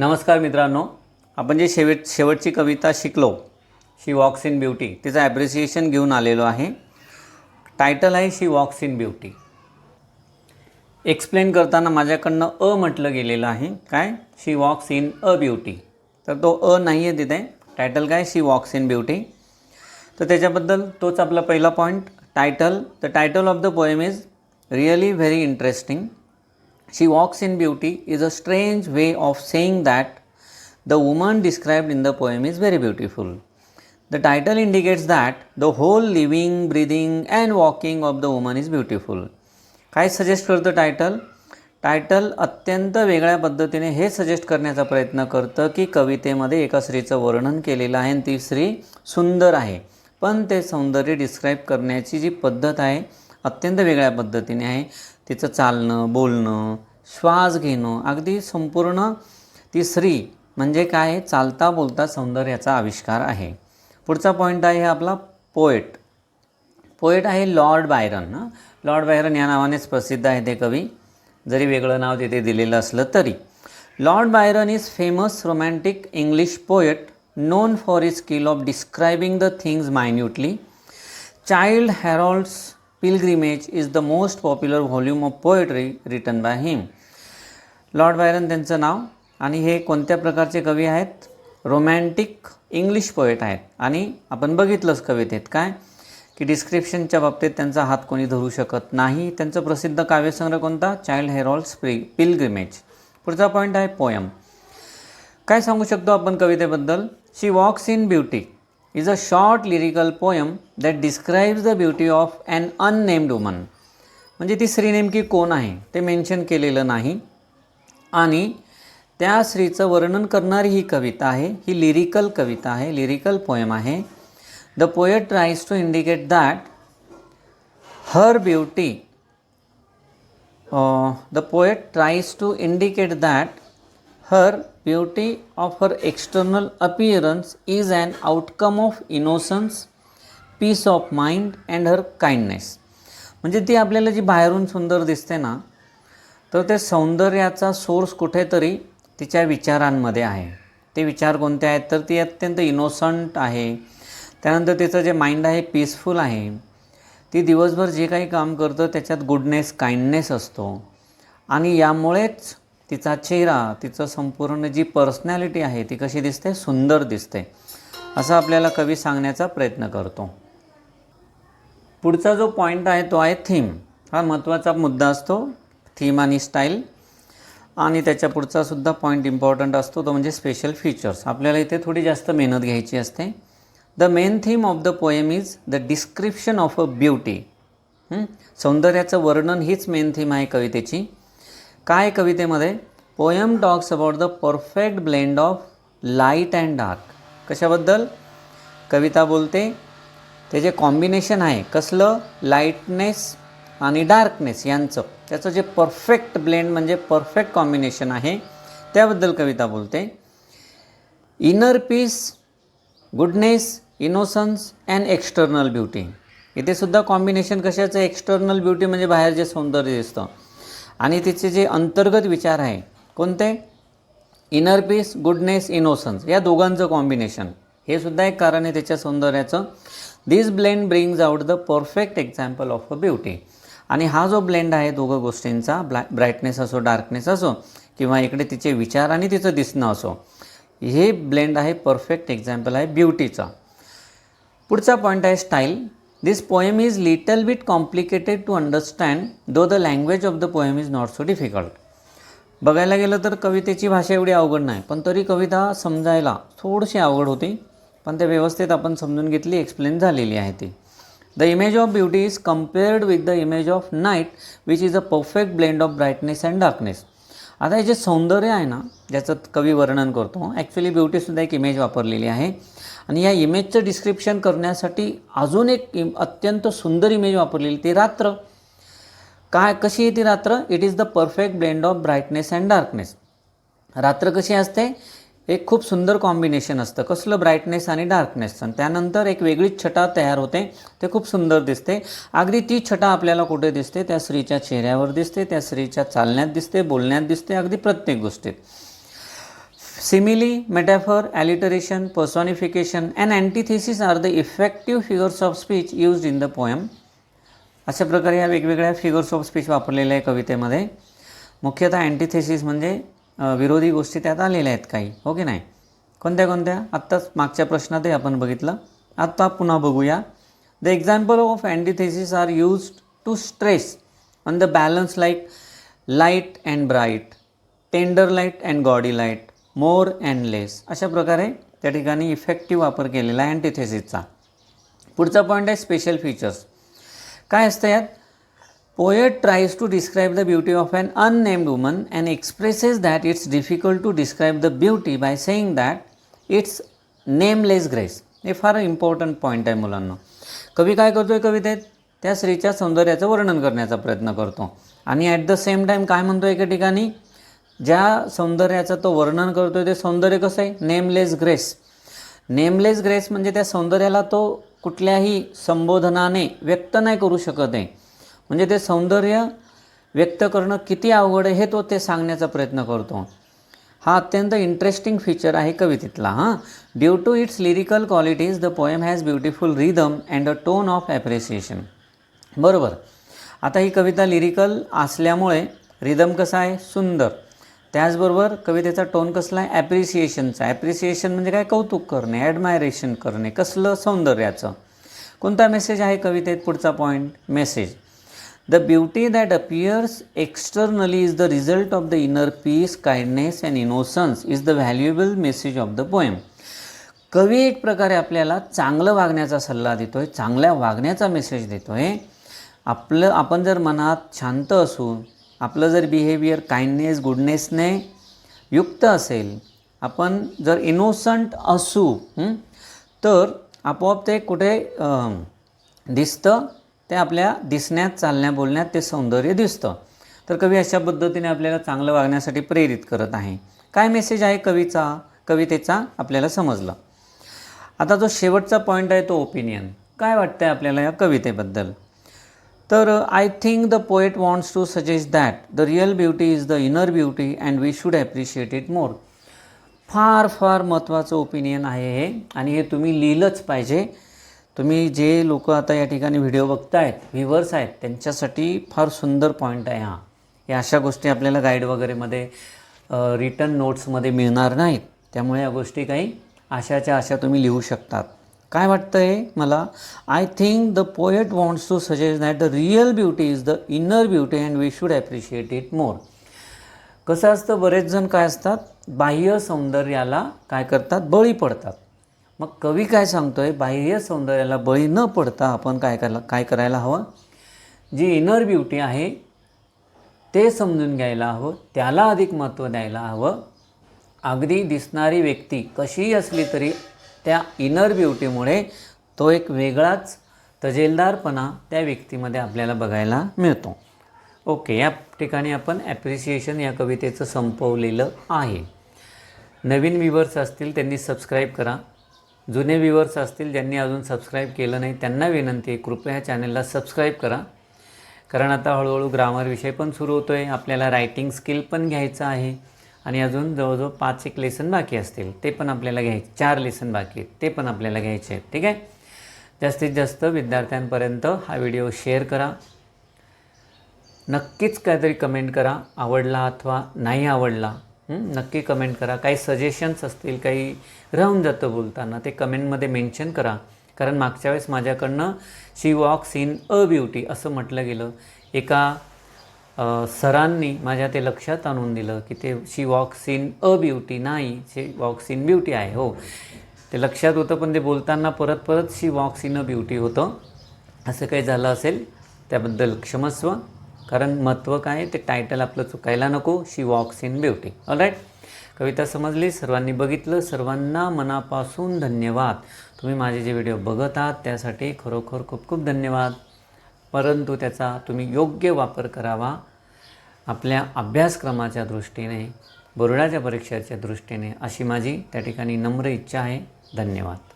नमस्कार मित्रांनो, आपण जे शेवटची कविता शिकलो, शी वॉक्स इन ब्युटी, तिचं ॲप्रिसिएशन घेऊन आलेलो आहे. टायटल आहे she walks in beauty. Explain करताना माझ्याकडनं अ म्हटलं गेलेलं आहे. काय? She walks in a beauty. तर तो अ नाही आहे तिथे. टायटल काय? She walks in beauty. तर त्याच्याबद्दल तोच आपला पहिला point. The title of the poem is really very interesting. She walks in beauty is a strange way of saying that the woman described in the poem is very beautiful. The title indicates that the whole living, breathing and walking of the woman is beautiful. काय suggest करतं title? Title अत्यंत वेगळ्या पद्धतीने हे suggest करण्याचा प्रयत्न करतं की कवितेमध्ये एका स्त्रीचं वर्णन केलेलं आहे आणि ती स्त्री सुंदर आहे, पण ते सौंदर्य डिस्क्राईब करण्याची जी पद्धत आहे अत्यंत वेगळ्या पद्धतीने आहे. तिचं चालणं, बोलणं, श्वास घेणं, अगदी संपूर्ण ती स्त्री म्हणजे काय? चालता बोलता सौंदर्याचा आविष्कार आहे. पुढचा पॉईंट आहे आपला पोएट आहे लॉर्ड बायरन. लॉर्ड बायरन या नावानेच प्रसिद्ध आहे ते कवी, जरी वेगळं नाव तिथे दिलेलं असलं तरी. Lord Byron is famous romantic English poet known for his skill of describing the things minutely. Child Harold's Pilgrimage is the most popular volume of poetry written by him. Lord Byron त्यांचं नाव. आणि हे कोणत्या प्रकारचे कवी आहेत? Romantic English poet आहेत. आणि आपण बघितलंच कवितेत काय की डिस्क्रिप्शनच्या बाबतीत त्यांचा हात कोणी धरू शकत नाही. त्यांचं प्रसिद्ध काव्यसंग्रह कोणता? Child Harold's Pilgrimage. पुढचा पॉईंट आहे पोयम. काय सांगू शकतो आपण कवितेबद्दल? She walks in Beauty is a short lyrical poem that describes the beauty of an unnamed woman. म्हणजे ती स्त्री नेमकी कोण आहे ते मेन्शन केलेलं नाही आणि त्या स्त्रीचं वर्णन करणारी ही कविता आहे. ही लिरिकल कविता आहे, लिरिकल पोएम आहे. The poet tries to indicate that her beauty her beauty of her external appearance is an outcome of innocence, peace of mind and her kindness. म्हणजे ती आपल्याला जी बाहेरून सुंदर दिसते ना, तर ते सौंदर्याचा सोर्स कुठेतरी तिच्या विचारांमध्ये आहे. ते विचार कोणते आहेत? तर ती अत्यंत इनोसंट आहे. त्यानंतर तिचं जे माइंड आहे पीसफुल आहे. ती दिवसभर जे काही काम करतं त्याच्यात गुडनेस, काइंडनेस असतो आणि यामुळेच तिचा चेहरा, तिचं संपूर्ण जी पर्सनॅलिटी आहे ती कशी दिसते? सुंदर दिसते, असं आपल्याला कवी सांगण्याचा प्रयत्न करतो. पुढचा जो पॉईंट आहे तो आहे थीम. हा महत्त्वाचा मुद्दा असतो, थीम आणि स्टाईल. आणि त्याच्या पुढचा सुद्धा पॉईंट इम्पॉर्टंट असतो, तो म्हणजे स्पेशल फीचर्स. आपल्याला इथे थोडी जास्त मेहनत घ्यायची असते. The main theme of the poem is the description of a beauty. सौंदर्याचं वर्णन हीच मेन थीम आहे कवितेची. काय कवितेमध्ये? Poem talks about the perfect blend of light and dark. कशाबद्दल कविता बोलते? ते जे कॉम्बिनेशन आहे कसलं? लाईटनेस आणि डार्कनेस यांचं, त्याचं जे परफेक्ट ब्लेंड म्हणजे परफेक्ट कॉम्बिनेशन आहे त्याबद्दल कविता बोलते. Inner peace, goodness, innocence and external beauty. इथे सुद्धा कॉम्बिनेशन कशाचं? एक्सटर्नल ब्युटी म्हणजे बाहेर जे सौंदर्य दिसतं आणि तिचे जे अंतर्गत विचार आहे कोणते? इनर पीस, गुडनेस, इनोसन्स, या दोघांचं कॉम्बिनेशन. हे सुद्धा एक कारण आहे त्याच्या सौंदर्याचं. This blend brings out the perfect example of a beauty. आणि हा जो ब्लेंड आहे दोघं गोष्टींचा, ब्राईटनेस असो, डार्कनेस असो, किंवा इकडे तिचे विचार आणि तिचं दिसणं असो, हे ब्लेंड आहे परफेक्ट एक्झाम्पल आहे ब्युटीचा. पुढचा पॉईंट आहे style. This poem is little bit complicated to understand, though the language of the poem is not so difficult. बघायला गेलं तर कवितेची भाषा एवढी अवघड नाही, पण तरी कविता समजायला थोडीशी अवघड होती, पण ते व्यवस्थित आपण समजून घेतली, एक्सप्लेन झालेली आहे ती. The image of beauty is compared with the image of night which is a perfect blend of brightness and darkness. आता हे जे सौंदर्य आहे ना, ज्याचं कवी वर्णन करतो, ॲक्च्युली ब्युटीसुद्धा एक इमेज वापरलेली आहे. आणि या इमेजचं डिस्क्रिप्शन करण्यासाठी अजून एक अत्यंत सुंदर इमेज वापरलेली, ती रात्र. काय, कशी आहे ती रात्र? It is the perfect blend of brightness and darkness. रात्र कशी असते? एक खूप सुंदर कॉम्बिनेशन असतं. कसलं? ब्राईटनेस आणि डार्कनेसचं. त्यानंतर एक वेगळीच छटा तयार होते, ते खूप सुंदर दिसते. अगदी ती छटा आपल्याला कुठे दिसते? त्या स्त्रीच्या चेहऱ्यावर दिसते, त्या स्त्रीच्या चालण्यात दिसते, बोलण्यात दिसते, अगदी प्रत्येक गोष्टीत. Simile, metaphor, alliteration, personification and antithesis are the effective figures of speech used in the poem. अशा प्रकारे ह्या वेगवेगळ्या फिगर्स ऑफ स्पीच वापरलेल्या आहे कवितेमध्ये. मुख्यतः अँटिथेसिस म्हणजे विरोधी गोष्टी त्यात आलेल्या आहेत काही, हो की नाही. कोणत्या कोणत्या आत्ताच मागच्या प्रश्नातही आपण बघितलं, आत्ता पुन्हा बघूया. The example of antithesis are used to stress on the balance like light and bright, tender light and gaudy light, more and less. अशा प्रकारे त्या ठिकाणी इफेक्टिव्ह वापर केलेला आहे अँटिथेसिसचा. पुढचा पॉईंट आहे स्पेशल फीचर्स. काय असतं यात? Poet tries to describe the beauty of an unnamed woman and expresses that it's difficult to describe the beauty by saying that it's nameless grace. हे फार इम्पॉर्टंट पॉईंट आहे मुलांना. कवी काय करतो आहे कवितेत? त्या स्त्रीच्या सौंदर्याचं वर्णन करण्याचा प्रयत्न करतो आणि ॲट द सेम टाईम काय म्हणतो एका ठिकाणी, ज्या सौंदर्याचं तो वर्णन करतो आहे ते सौंदर्य कसं आहे? Nameless grace. नेमलेस ग्रेस म्हणजे त्या सौंदर्याला तो कुठल्याही संबोधनाने व्यक्त नाही करू शकत आहे. म्हणजे ते सौंदर्य व्यक्त करणं किती अवघड आहे हे तो ते सांगण्याचा प्रयत्न करतो. हा अत्यंत इंटरेस्टिंग फीचर आहे कवितेतला. Due to its lyrical qualities the poem has beautiful rhythm and a tone of appreciation. बरोबर. आता ही कविता लिरिकल असल्यामुळे रिदम कसा आहे? सुंदर. त्याचबरोबर कवितेचा टोन कसला आहे? ॲप्रिसिएशनचा. ॲप्रिसिएशन म्हणजे काय? कौतुक करणे, ॲडमायरेशन करणे. कसलं? सौंदर्याचं. कोणता मेसेज आहे कवितेत? पुढचा point message. The beauty that appears externally is the result of the inner peace, kindness and innocence is the valuable message of the poem. कवी एक प्रकारे आपल्याला चांगलं वागण्याचा सल्ला देतो आहे, चांगल्या वागण्याचा मेसेज देतो आहे. आपण जर मनात शांत असू, आपलं जर बिहेवियर काइंडनेस गुडनेसने युक्त असेल, आपण जर इनोसंट असू तर आपोआप ते कुठे दिसतं? ते आपल्या दिसण्यात, चालण्या बोलण्यात ते सौंदर्य दिसतं. तर कवी अशा पद्धतीने आपल्याला चांगलं वागण्यासाठी प्रेरित करत आहे. काय मेसेज आहे कवितेचा आपल्याला समजलं. आता जो शेवटचा पॉईंट आहे तो ओपिनियन. काय वाटतं आहे आपल्याला या कवितेबद्दल? तर I think the poet wants to suggest that the real beauty is the inner beauty and we should appreciate it more. फार फार महत्त्वाचं ओपिनियन आहे हे, आणि हे तुम्ही लिहिलंच पाहिजे. तुम्ही जे लोक आता या ठिकाणी व्हिडिओ बघतायत, व्ह्युअर्स आहेत, त्यांच्यासाठी फार सुंदर पॉईंट आहे हा. या अशा गोष्टी आपल्याला गाईड वगैरेमध्ये रिटन नोट्समध्ये मिळणार नाहीत. त्यामुळे या गोष्टी काही आशाच्या आशा तुम्ही लिहू शकतात. काय वाटतं आहे मला? I think the poet wants to suggest that the real beauty is the inner beauty and we should appreciate it more. कसं असतं, बरेच जण काय असतात, बाह्य सौंदर्याला काय करतात? बळी पडतात. मग कवी काय सांगतो आहे? बाह्य सौंदर्याला बळी न पडता आपण काय करायला हवं? जी इनर ब्युटी आहे ते समजून घ्यायला हवं, त्याला अधिक महत्त्व द्यायला हवं. अगदी दिसणारी व्यक्ती कशीही असली तरी त्या इनर ब्युटीमुळे तो एक वेगळाच तजेलदारपणा त्या व्यक्तीमध्ये आपल्याला बघायला मिळतो. ओके, या ठिकाणी आपण ॲप्रिसिएशन या कवितेचं संपवलेलं आहे. नवीन व्ह्युअर्स असतील त्यांनी सबस्क्राईब करा. जुने व्ह्युअर्स असतील ज्यांनी अजून सबस्क्राईब केलं नाही त्यांना विनंती आहे, कृपया चॅनलला सबस्क्राईब करा. कारण आता हळूहळू ग्रामर विषय पण सुरू होतो आहे, आपल्याला रायटिंग स्किल पण घ्यायचं आहे आणि अजून जवळजवळ 5-1 लेसन बाकी असतील, ते पण आपल्याला घ्यायचे. 4 लेसन बाकी आहेत, ते पण आपल्याला घ्यायचे आहेत. ठीक आहे. जास्तीत जास्त विद्यार्थ्यांपर्यंत हा व्हिडिओ शेअर करा. नक्कीच काहीतरी कमेंट करा, आवडला अथवा नाही आवडला नक्की कमेंट करा. काही सजेशन्स असतील, काही राहून जातं बोलताना, ते कमेंटमध्ये मेन्शन करा. कारण मागच्या वेळेस माझ्याकडनं she walks in a beauty असं म्हटलं गेलं. एका सरांनी माझ्या ते लक्षात आणून दिलं की ते she walks in a beauty नाही, शी वॉक्स इन ब्युटी आहे. हो, ते लक्षात होतं, पण ते बोलताना परत परत she walks in a beauty होतं. असं काही झालं असेल त्याबद्दल क्षमस्व. कारण महत्त्व काय, ते टायटल आपलं चुकायला नको. She walks in Beauty. Alright, कविता समजली, सर्वांनी बघितलं, सर्वांना मनापासून धन्यवाद. तुम्ही माझे जे व्हिडिओ बघत आहात त्यासाठी खरोखर खूप खूप धन्यवाद. परंतु त्याचा तुम्ही योग्य वापर करावा आपल्या अभ्यासक्रमाच्या दृष्टीने, बोर्डाच्या परीक्षेच्या दृष्टीने, अशी माझी त्या ठिकाणी नम्र इच्छा आहे. धन्यवाद.